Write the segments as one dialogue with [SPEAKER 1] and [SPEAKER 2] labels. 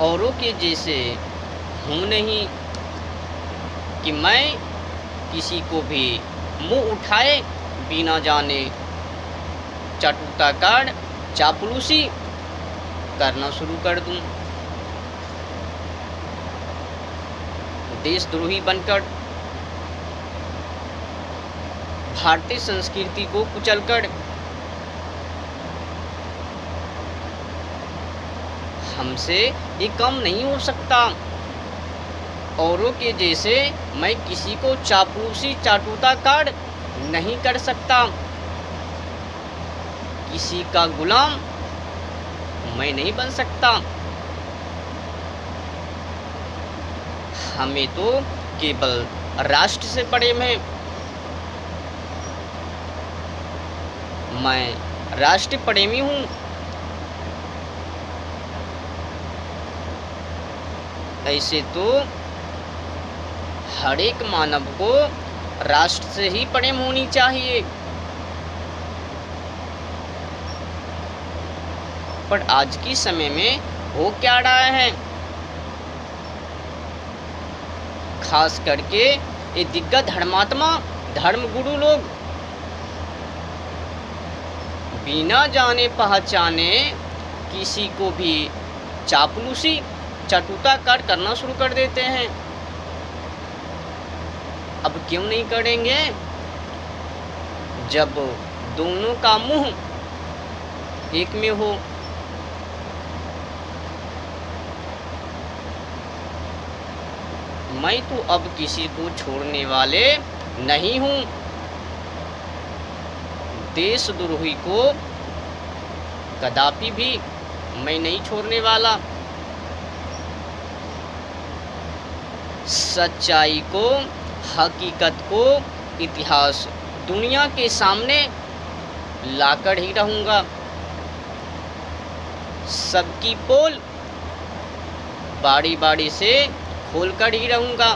[SPEAKER 1] औरों के जैसे हूँ नहीं कि मैं किसी को भी मुँह उठाए बिना जाने चाटुकारिता चापलूसी करना शुरू कर दूं। देशद्रोही बनकर, भारतीय संस्कृति को कुचलकर हमसे ये काम नहीं हो सकता। औरों के जैसे मैं किसी को चापलूसी चाटुकारिता नहीं कर सकता। किसी का गुलाम मैं नहीं बन सकता। हमें तो केवल राष्ट्र से प्रेम है। मैं राष्ट्र प्रेमी हूँ। ऐसे तो हर एक मानव को राष्ट्र से ही प्रेम होनी चाहिए। पर आज की समय में हो क्या रहा है, खास करके ये दिग्गज धर्मात्मा धर्मगुरु लोग बिना जाने पहचाने किसी को भी चापलूसी चाटुकारिता करना शुरू कर देते हैं। अब क्यों नहीं करेंगे, जब दोनों का मुंह एक में हो। मैं तो अब किसी को छोड़ने वाले नहीं हूँ। देशद्रोही को कदापि भी मैं नहीं छोड़ने वाला। सच्चाई को, हकीकत को, इतिहास दुनिया के सामने लाकर ही रहूँगा। सबकी पोल बारी बारी से खोलकर ही रहूँगा।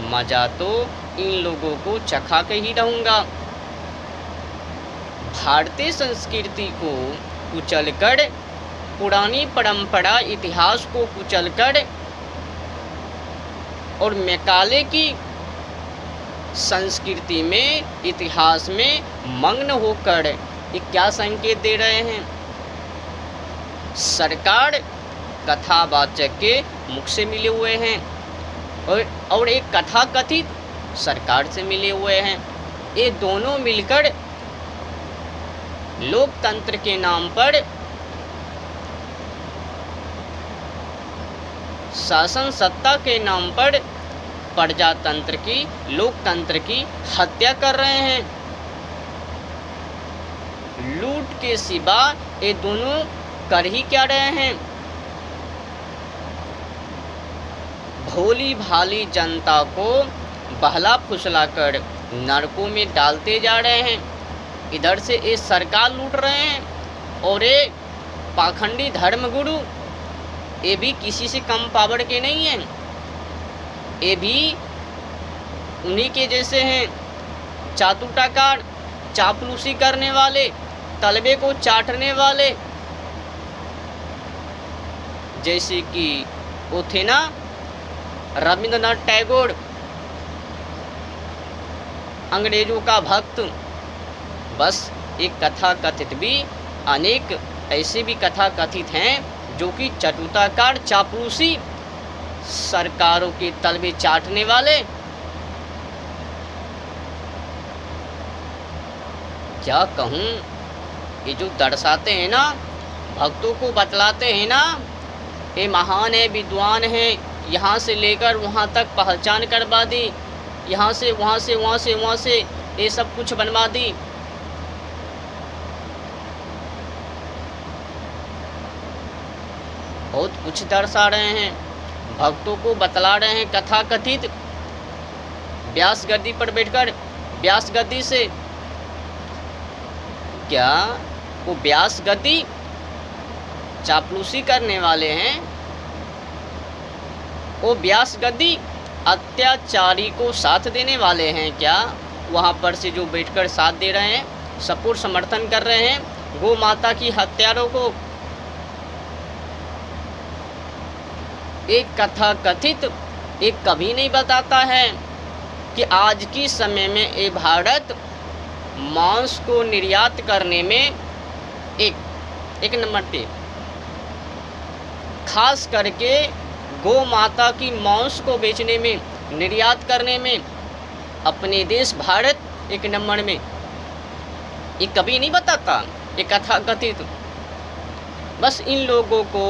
[SPEAKER 1] मजा तो इन लोगों को चखा के ही रहूँगा। भारतीय संस्कृति को कुचलकर, पुरानी परंपरा इतिहास को कुचलकर और मैकाले की संस्कृति में, इतिहास में मग्न होकर ये क्या संकेत दे रहे हैं। सरकार कथावाचक के मुख से मिले हुए हैं और एक कथाकथित सरकार से मिले हुए हैं। ये दोनों मिलकर लोकतंत्र के नाम पर, शासन सत्ता के नाम पर प्रजातंत्र की, लोकतंत्र की हत्या कर रहे हैं। लूट के सिवा ये दोनों कर ही क्या रहे हैं। भोली भाली जनता को बहला फुसलाकर नरकों में डालते जा रहे हैं। इधर से ये सरकार लूट रहे हैं और ये पाखंडी धर्मगुरु, ये भी किसी से कम पावर के नहीं हैं। ये भी उन्हीं के जैसे हैं, चाटुकारिता चापलूसी करने वाले, तलबे को चाटने वाले। जैसे कि वो थे ना रविंद्रनाथ टैगोर, अंग्रेजों का भक्त। बस एक कथाकथित भी अनेक ऐसे भी कथाकथित हैं जो कि चाटुकारिता चापलूसी, सरकारों के तलबे चाटने वाले। क्या कहूँ, ये जो दर्शाते हैं ना, भक्तों को बतलाते हैं ना, ये महान है, विद्वान है, यहाँ से लेकर वहाँ तक पहचान करवा दी, यहाँ से वहाँ से, वहाँ से वहाँ से, ये सब कुछ बनवा दी। बहुत कुछ दर्शा रहे हैं, भक्तों को बतला रहे हैं कथाकथित। व्यास गद्दी पर बैठकर, व्यास गद्दी से क्या वो व्यास गद्दी चापलूसी करने वाले हैं? वो व्यास गद्दी अत्याचारी को साथ देने वाले हैं क्या? वहाँ पर से जो बैठकर साथ दे रहे हैं, सपोर्ट समर्थन कर रहे हैं, गौ माता की हत्यारों को। एक कथा कथित एक कभी नहीं बताता है कि आज की समय में ये भारत मांस को निर्यात करने में एक नंबर पे, खास करके गौ माता की मांस को बेचने में, निर्यात करने में अपने देश भारत एक नंबर में। ये कभी नहीं बताता, ये कथा कथित। बस इन लोगों को,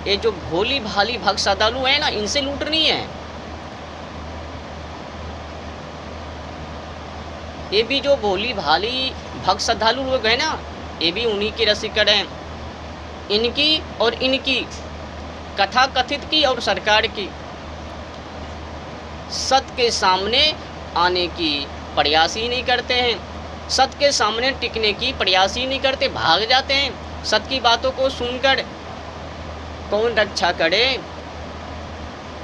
[SPEAKER 1] ये जो भोली भाली भक्त श्रद्धालु है ना, इनसे लूटनी है। ये भी जो भोली भाली भक्त श्रद्धालु लोग हैं ना, ये भी उन्हीं के रसिकड़ हैं। इनकी और इनकी कथा कथित की और सरकार की सत्य के सामने आने की प्रयास ही नहीं करते हैं, सत्य के सामने टिकने की प्रयास ही नहीं करते, भाग जाते हैं। सत्य की बातों को सुनकर कौन रक्षा करे।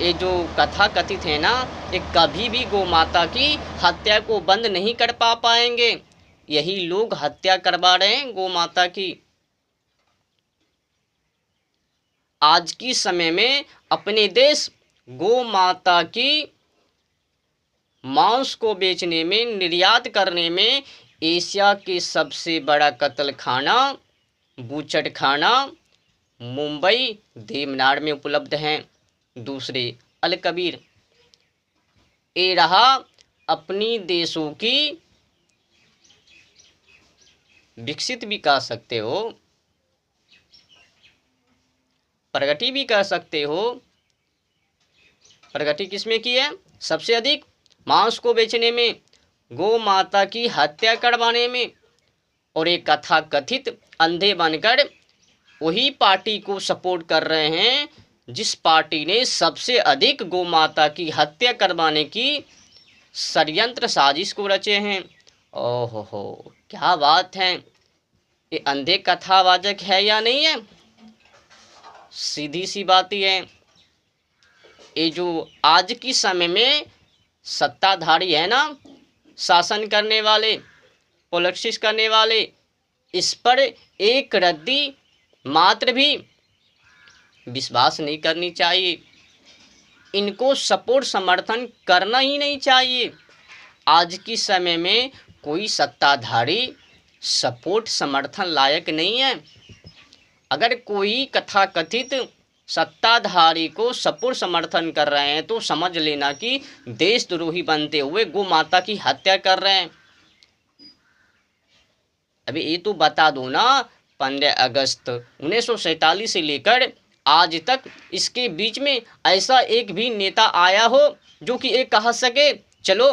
[SPEAKER 1] ये जो कथा कथित है ना, ये कभी भी गौ माता की हत्या को बंद नहीं कर पाएंगे। यही लोग हत्या करवा रहे हैं गौ माता की। आज की समय में अपने देश गौ माता की मांस को बेचने में, निर्यात करने में एशिया के सबसे बड़ा कत्ल खाना, बूचड़ खाना मुंबई देवनार में उपलब्ध हैं। दूसरे अल कबीर। ये रहा अपनी देशों की, विकसित भी कह सकते हो, प्रगति भी कह सकते हो। प्रगति किसमें की है? सबसे अधिक मांस को बेचने में, गौ माता की हत्या करवाने में। और एक कथा कथित अंधे बनकर वही पार्टी को सपोर्ट कर रहे हैं जिस पार्टी ने सबसे अधिक गौ माता की हत्या करवाने की षड्यंत्र साजिश को रचे हैं। ओहो, क्या बात है। ये अंधे कथावाचक है या नहीं है? सीधी सी बात ही है। ये जो आज की समय में सत्ताधारी है ना, शासन करने वाले, पॉलिटिक्स करने वाले, इस पर एक रद्दी मात्र भी विश्वास नहीं करनी चाहिए। इनको सपोर्ट समर्थन करना ही नहीं चाहिए। आज की समय में कोई सत्ताधारी सपोर्ट समर्थन लायक नहीं है। अगर कोई कथा कथित सत्ताधारी को सपोर्ट समर्थन कर रहे हैं तो समझ लेना कि देशद्रोही बनते हुए गौ माता की हत्या कर रहे हैं। अभी ये तो बता दो ना, 15 अगस्त 1947 से लेकर आज तक इसके बीच में ऐसा एक भी नेता आया हो जो कि ये कह सके चलो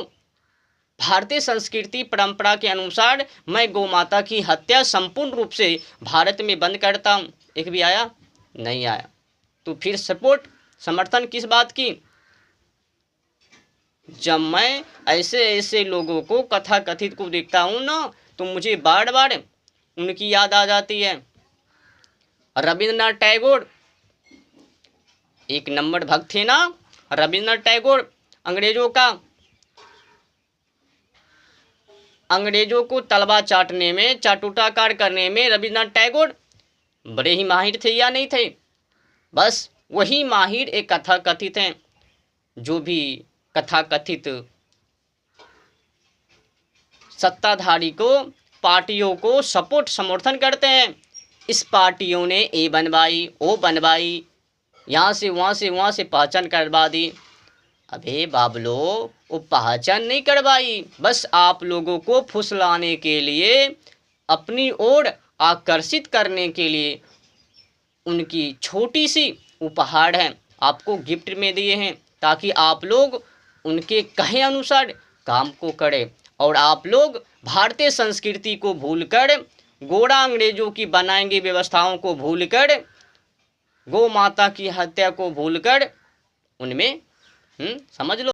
[SPEAKER 1] भारतीय संस्कृति परंपरा के अनुसार मैं गौ माता की हत्या संपूर्ण रूप से भारत में बंद करता हूँ? एक भी आया? नहीं आया। तो फिर सपोर्ट समर्थन किस बात की? जब मैं ऐसे ऐसे लोगों को कथा कथित को देखता हूँ ना, तो मुझे बार बार उनकी याद आ जाती है। रविंद्रनाथ टैगोर एक नंबर भक्त थे ना। रविंद्रनाथ टैगोर अंग्रेजों को तलवा चाटने में, चाटुटाकार करने में रविंद्रनाथ टैगोर बड़े ही माहिर थे या नहीं थे? बस वही माहिर एक कथा कथित हैं। जो भी कथा कथित सत्ताधारी को, पार्टियों को सपोर्ट समर्थन करते हैं, इस पार्टियों ने ए बनवाई, ओ बनवाई, यहाँ से वहाँ से पहचान करवा दी। अबे बाबलो, वो पहचान नहीं करवाई, बस आप लोगों को फुसलाने के लिए, अपनी ओर आकर्षित करने के लिए उनकी छोटी सी उपहार है आपको गिफ्ट में दिए हैं, ताकि आप लोग उनके कहे अनुसार काम को करें और आप लोग भारतीय संस्कृति को भूलकर, गोरा अंग्रेजों की बनाएंगी व्यवस्थाओं को भूलकर, गौ माता की हत्या को भूलकर उनमें समझ लो